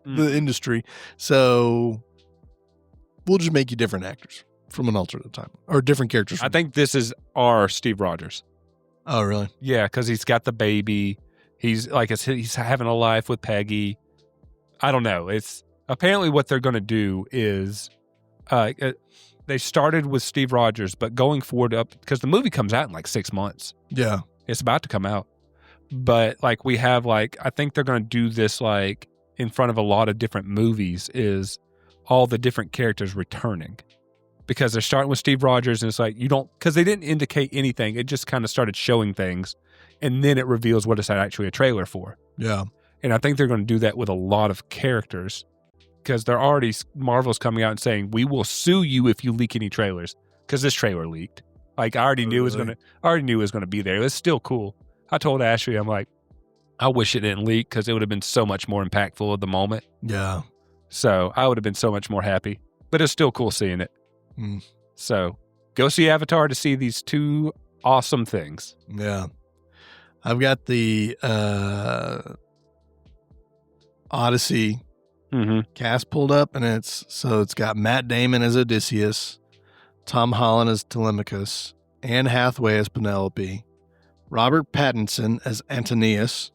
the industry. So we'll just make you different actors from an alternate time or different characters. I think this is our Steve Rogers. Oh, really? Yeah. Cause he's got the baby. He's like, he's having a life with Peggy. I don't know. It's apparently what they're going to do is they started with Steve Rogers, but going forward because the movie comes out in like 6 months. Yeah. It's about to come out. But like we have like, I think they're going to do this like in front of a lot of different movies is all the different characters returning because they're starting with Steve Rogers and it's like because they didn't indicate anything. It just kind of started showing things and then it reveals what it's actually a trailer for. Yeah. And I think they're going to do that with a lot of characters because they're already, Marvel's coming out and saying, we will sue you if you leak any trailers because this trailer leaked. Like I already knew it was going to be there. It was still cool. I told Ashley, I'm like, I wish it didn't leak because it would have been so much more impactful at the moment. Yeah. So I would have been so much more happy, but it's still cool seeing it. Mm. So go see Avatar to see these two awesome things. Yeah. I've got the, Odyssey cast pulled up, and it's got Matt Damon as Odysseus, Tom Holland as Telemachus, Anne Hathaway as Penelope, Robert Pattinson as Antonius.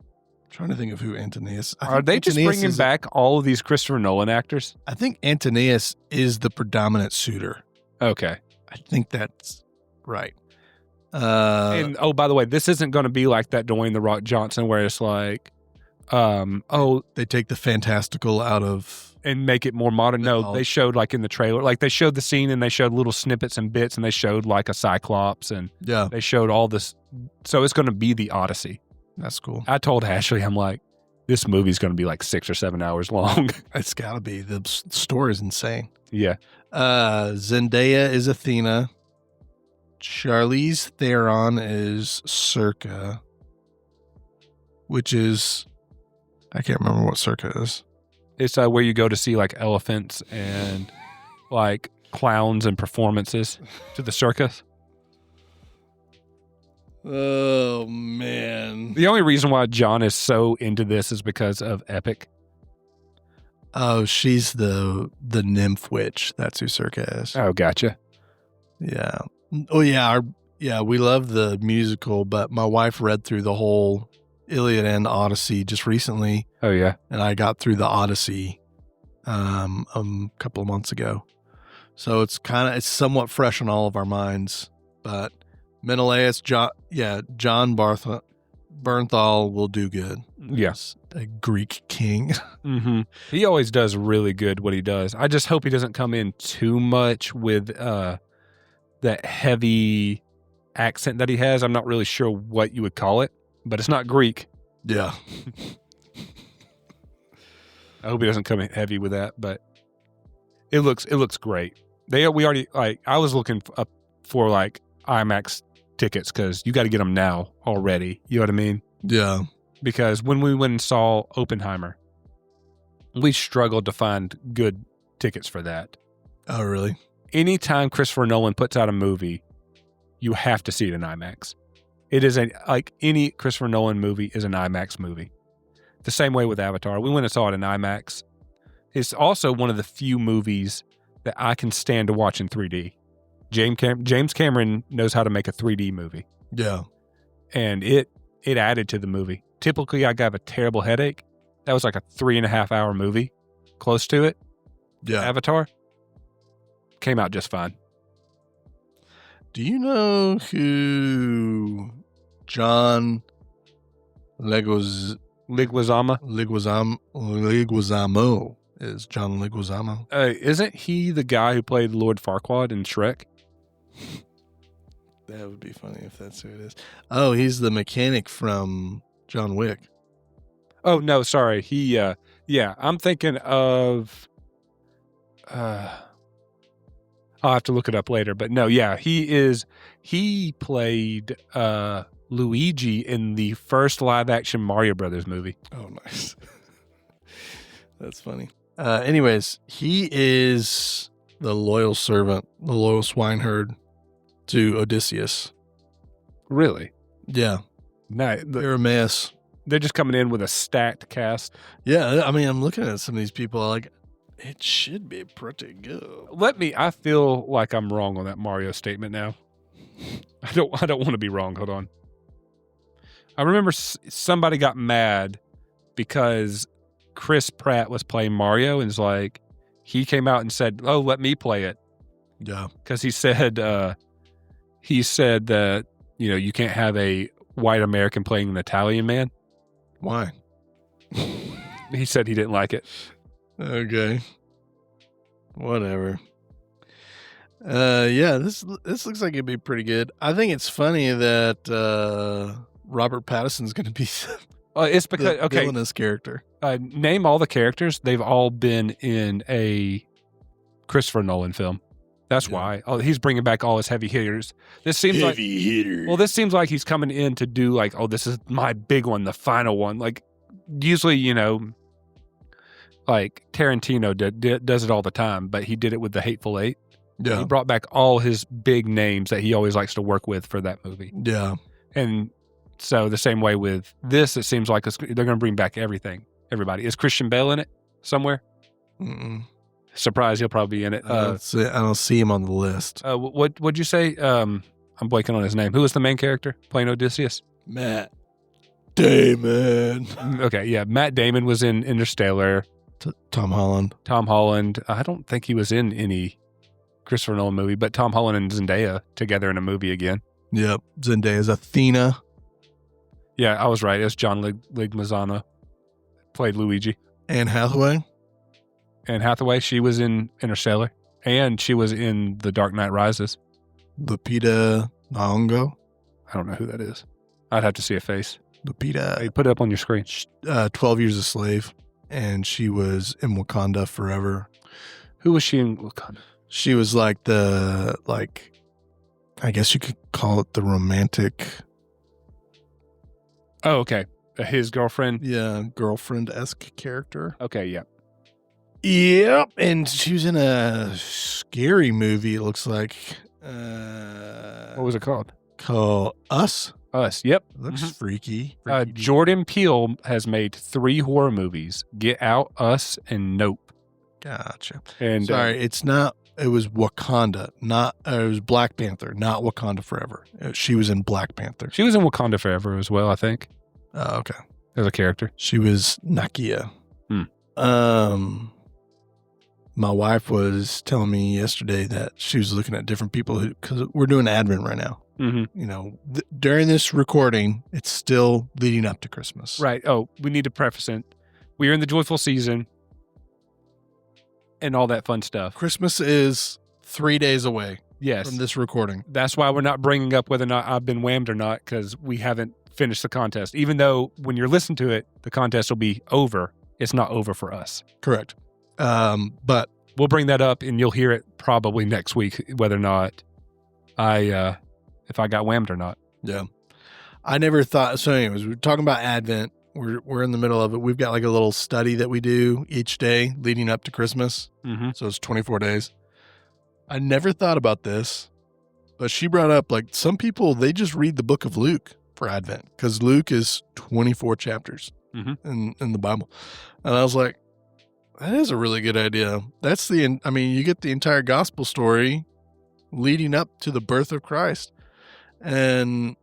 I'm trying to think of who Antonius. Are they just bringing back all of these Christopher Nolan actors? I think Antonius is the predominant suitor. Okay, I think that's right. And by the way, this isn't going to be like that Dwayne The Rock Johnson, where it's like. They take the fantastical out of and make it more modern. No, they showed like in the trailer, like they showed the scene and they showed little snippets and bits and they showed like a Cyclops and they showed all this. So it's going to be the Odyssey. That's cool. I told Ashley, I'm like, this movie's going to be like 6 or 7 hours long. It's got to be. The story is insane. Yeah. Zendaya is Athena. Charlize Theron is Circa, which is. I can't remember what Circa is. It's where you go to see like elephants and like clowns and performances to the circus. Oh, man. The only reason why John is so into this is because of Epic. Oh, she's the nymph witch. That's who Circa is. Oh, gotcha. Yeah. Oh, yeah. We love the musical, but my wife read through the whole Iliad and Odyssey just recently. Oh, yeah. And I got through the Odyssey a couple of months ago. So it's somewhat fresh on all of our minds. But Menelaus, John Bernthal will do good. Yes. A Greek king. Mm-hmm. He always does really good what he does. I just hope he doesn't come in too much with that heavy accent that he has. I'm not really sure what you would call it. But it's not Greek. Yeah. I hope he doesn't come in heavy with that, but it looks great. We already like I was looking up for like IMAX tickets because you got to get them now already. You know what I mean? Yeah. Because when we went and saw Oppenheimer, we struggled to find good tickets for that. Oh, really? anytime Christopher Nolan puts out a movie, you have to see it in IMAX. It is any Christopher Nolan movie is an IMAX movie. The same way with Avatar. We went and saw it in IMAX. It's also one of the few movies that I can stand to watch in 3D. James Cameron knows how to make a 3D movie. Yeah. And it added to the movie. Typically, I have a terrible headache. That was like a 3.5 hour movie, close to it. Yeah. Avatar came out just fine. Do you know who John Leguizamo Leguizamo is? John Leguizamo. Isn't he the guy who played Lord Farquaad in Shrek? That would be funny if that's who it is. Oh, he's the mechanic from John Wick. Oh, no, sorry. I'm thinking of, I'll have to look it up later, but no, yeah, he played, Luigi in the first live action Mario Brothers movie. Oh, nice. That's funny. Anyways, he is the loyal servant, the loyal swineherd to Odysseus. Really? Yeah. No, They're a mess. they're just coming in with a stacked cast. Yeah, I mean, I'm looking at some of these people like, it should be pretty good. I feel like I'm wrong on that Mario statement now. I don't want to be wrong. Hold on. I remember somebody got mad because Chris Pratt was playing Mario and he came out and said, "Oh, let me play it." Yeah. Because he said that, you can't have a white American playing an Italian man. Why? He said he didn't like it. Okay. Whatever. Yeah, this looks like it'd be pretty good. I think it's funny that Robert Pattinson's going to be It's because, the villainous character. Name all the characters. They've all been in a Christopher Nolan film. That's why. Oh, he's bringing back all his heavy hitters. This seems Heavy hitter. Well, this seems like he's coming in to do this is my big one, the final one. Usually, Tarantino does it all the time, but he did it with The Hateful Eight. Yeah. He brought back all his big names that he always likes to work with for that movie. Yeah. And so the same way with this, it seems like they're going to bring back everybody. Is Christian Bale in it somewhere? Mm-mm. Surprise, he'll probably be in it. I don't see him on the list. What'd you say? I'm blanking on his name. Who was the main character playing Odysseus? Matt Damon. Okay, yeah. Matt Damon was in Interstellar. Tom Holland. I don't think he was in any Christopher Nolan movie, but Tom Holland and Zendaya together in a movie again. Yep. Zendaya's Athena. Yeah, I was right. It was John Leguizamo. Played Luigi. Anne Hathaway. Anne Hathaway, she was in Interstellar. And she was in The Dark Knight Rises. Lupita Nyong'o. I don't know who that is. I'd have to see a face. Lupita. Hey, put it up on your screen. 12 Years a Slave. And she was in Wakanda forever. Who was she in Wakanda? She was I guess you could call it the romantic. Oh, okay. His girlfriend? Yeah, girlfriend-esque character. Okay, yeah. Yep. And she was in a scary movie, it looks like. What was it called? Called Us. Us, yep. Looks freaky. Jordan Peele has made 3 horror movies: Get Out, Us, and Nope. Gotcha. And sorry, it's not. It was Wakanda, not. It was Black Panther, not Wakanda Forever. She was in Black Panther. She was in Wakanda Forever as well, I think. Oh, okay. As a character, she was Nakia. My wife was telling me yesterday that she was looking at different people because we're doing Advent right now. Mm-hmm. During this recording, it's still leading up to Christmas. Right. Oh, we need to preface it. We are in the joyful season and all that fun stuff. Christmas is 3 days away. Yes. From this recording. That's why we're not bringing up whether or not I've been whammed or not, because we haven't finished the contest. Even though when you're listening to it, the contest will be over. It's not over for us. Correct. But we'll bring that up and you'll hear it probably next week, whether or not if I got whammed or not. Yeah. I never thought. So anyways, we're talking about Advent. We're in the middle of it. We've got a little study that we do each day leading up to Christmas. Mm-hmm. So it's 24 days. I never thought about this, but she brought up like some people, they just read the book of Luke for Advent because Luke is 24 chapters in the Bible. And I was like, that is a really good idea. You get the entire gospel story leading up to the birth of Christ. And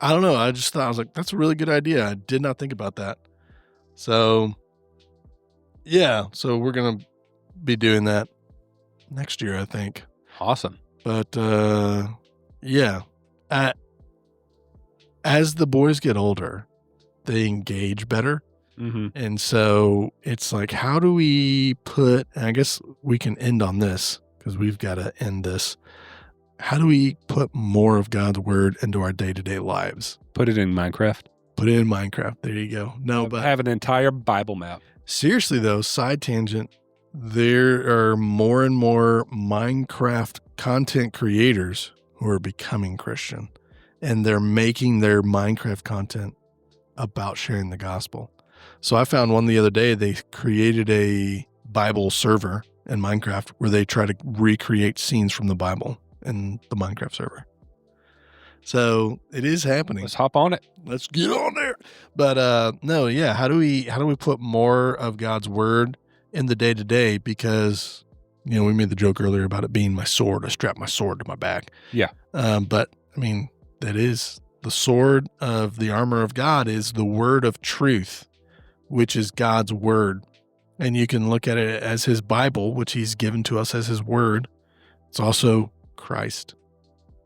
I don't know. I just thought, I was like, that's a really good idea. I did not think about that. So, yeah. So we're going to be doing that next year, I think. Awesome. But, yeah. As the boys get older, they engage better. Mm-hmm. And so it's like, how do we put, and I guess we can end on this because we've got to end this. How do we put more of God's word into our day-to-day lives? Put it in Minecraft. Put it in Minecraft. There you go. No, but have an entire Bible map. Seriously though, side tangent, there are more and more Minecraft content creators who are becoming Christian, and they're making their Minecraft content about sharing the gospel. So I found one the other day. They created a Bible server in Minecraft where they try to recreate scenes from the Bible in the Minecraft server. So it is happening. Let's hop on it. Let's get on there. But no, yeah. How do we put more of God's word in the day to day? Because, you know, we made the joke earlier about it being my sword. I strap my sword to my back. Yeah. But I mean, that is the sword of the armor of God is the word of truth, which is God's word. And you can look at it as his Bible, which he's given to us as his word. It's also Christ,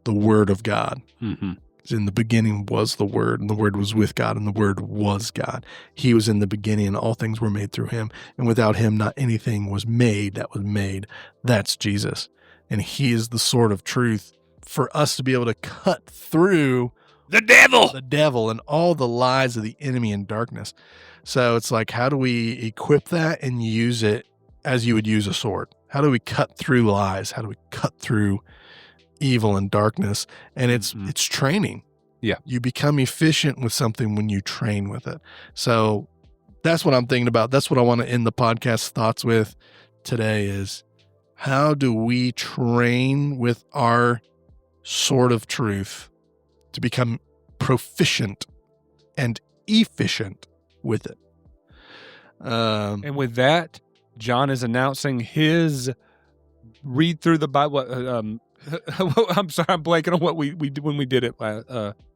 the word of God. Mm-hmm. In the beginning was the word, and the word was with God, and the word was God. He was in the beginning, and all things were made through him. And without him, not anything was made that was made. That's Jesus. And he is the sword of truth for us to be able to cut through The devil! the devil and all the lies of the enemy and darkness. So it's like, how do we equip that and use it as you would use a sword? How do we cut through lies? How do we cut through evil and darkness? And it's training. Yeah. You become efficient with something when you train with it. So that's what I'm thinking about. That's what I want to end the podcast thoughts with today is how do we train with our sword of truth to become proficient and efficient with it? And with that, John is announcing his read through the Bible. I'm sorry, I'm blanking on what we did when we did it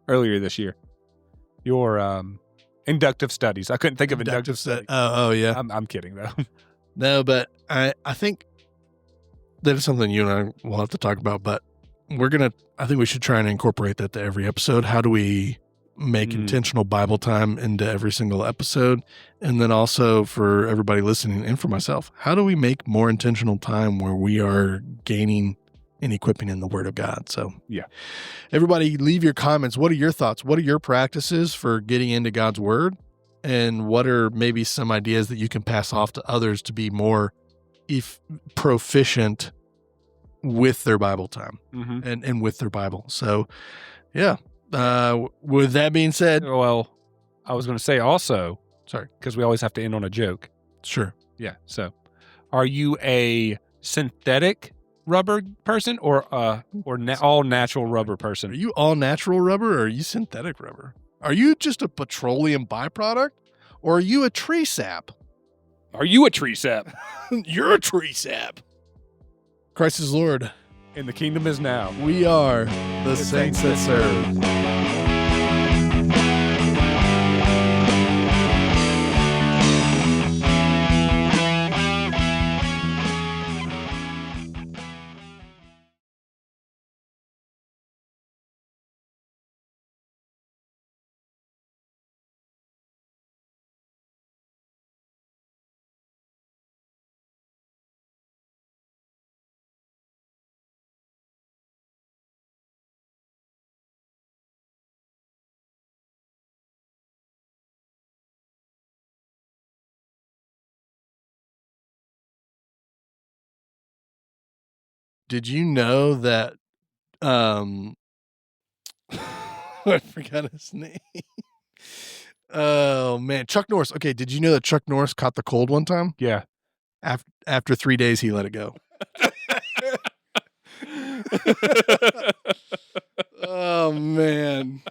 earlier this year. Your inductive studies. I couldn't think of inductive studies. Oh yeah. I'm kidding though. No, but I think that is something you and I will have to talk about. But I think we should try and incorporate that to every episode. How do we make intentional Bible time into every single episode? And then also for everybody listening and for myself, how do we make more intentional time where we are gaining and equipping in the word of God? So yeah, everybody leave your comments. What are your thoughts? What are your practices for getting into God's word? And what are maybe some ideas that you can pass off to others to be more proficient with their Bible time and with their Bible? So yeah. With that being said, well, I was going to say also, sorry, because we always have to end on a joke. Sure. Yeah. So, are you a synthetic rubber person or all natural rubber person? Are you all natural rubber or are you synthetic rubber? Are you just a petroleum byproduct or are you a tree sap? Are you a tree sap? You're a tree sap. Christ is Lord. And the kingdom is now. We are the saints that serve. Did you know that I forgot his name. Oh man, Chuck Norris. Okay, did you know that Chuck Norris caught the cold one time? Yeah. After 3 days he let it go. Oh man.